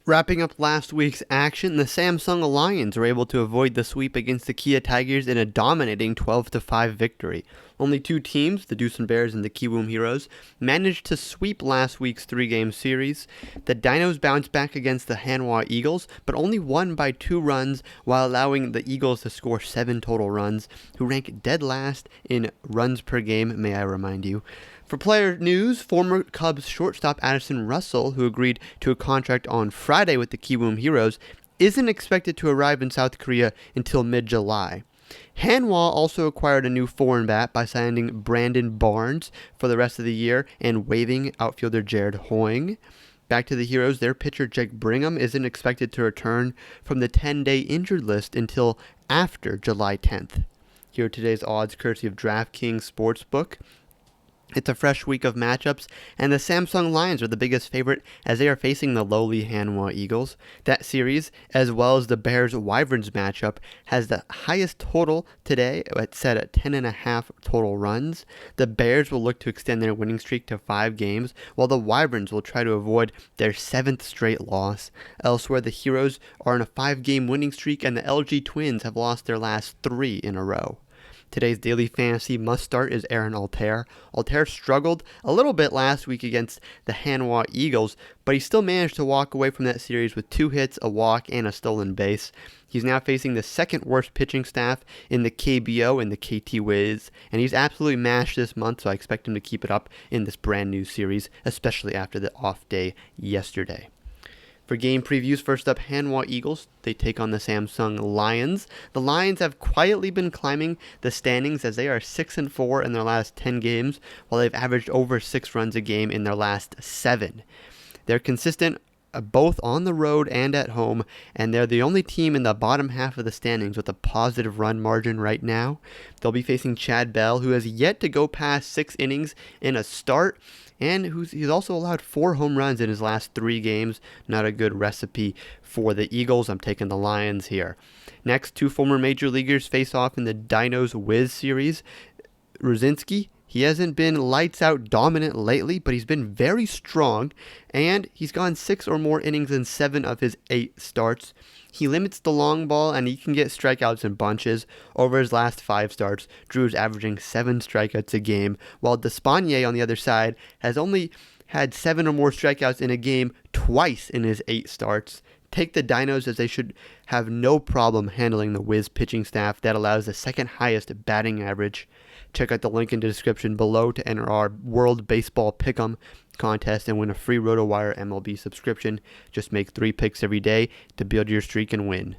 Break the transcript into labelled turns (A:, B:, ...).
A: Wrapping up last week's action, the Samsung Lions were able to avoid the sweep against the Kia Tigers in a dominating 12-5 victory. Only two teams, the Doosan Bears and the Kiwoom Heroes, managed to sweep last week's three-game series. The Dinos bounced back against the HANWHA Eagles, but only won by 2 runs while allowing the Eagles to score 7 total runs, who rank dead last in runs per game, may I remind you. For player news, former Cubs shortstop Addison Russell, who agreed to a contract on Friday with the Kiwoom Heroes, isn't expected to arrive in South Korea until mid-July. HANWHA also acquired a new foreign bat by signing Brandon Barnes for the rest of the year and waiving outfielder Jared Hoying. Back to the Heroes, their pitcher Jake Brigham isn't expected to return from the 10-day injured list until after July 10th. Here are today's odds courtesy of DraftKings Sportsbook. It's a fresh week of matchups, and the Samsung Lions are the biggest favorite as they are facing the lowly HANWHA Eagles. That series, as well as the Bears-Wyverns matchup, has the highest total today, set at 10.5 total runs. The Bears will look to extend their winning streak to 5 games, while the Wyverns will try to avoid their 7th straight loss. Elsewhere, the Heroes are on a 5-game winning streak, and the LG Twins have lost their last 3 in a row. Today's daily fantasy must-start is Aaron Altair. Altair struggled a little bit last week against the HANWHA Eagles, but he still managed to walk away from that series with 2 hits, a walk, and a stolen base. He's now facing the second worst pitching staff in the KBO and the KT Wiz, and he's absolutely mashed this month, so I expect him to keep it up in this brand new series, especially after the off day yesterday. For game previews, first up, HANWHA Eagles. They take on the Samsung Lions. The Lions have quietly been climbing the standings as they are 6-4 in their last 10 games, while they've averaged over 6 runs a game in their last 7. They're consistent both on the road and at home, and they're the only team in the bottom half of the standings with a positive run margin right now. They'll be facing Chad Bell, who has yet to go past 6 innings in a start, and he's also allowed 4 home runs in his last 3 games. Not a good recipe for the Eagles. I'm taking the Lions here. Next, 2 former major leaguers face off in the Dinos Wiz series. Ruzinski, he hasn't been lights-out dominant lately, but he's been very strong, and he's gone 6 or more innings in 7 of his 8 starts. He limits the long ball, and he can get strikeouts in bunches. Over his last 5 starts, Drew's averaging 7 strikeouts a game, while Despaigne, on the other side, has only had 7 or more strikeouts in a game twice in his 8 starts. Take the Dinos, as they should have no problem handling the Wiz pitching staff that allows the second highest batting average. Check out the link in the description below to enter our World Baseball Pick'em contest and win a free RotoWire MLB subscription. Just make 3 picks every day to build your streak and win.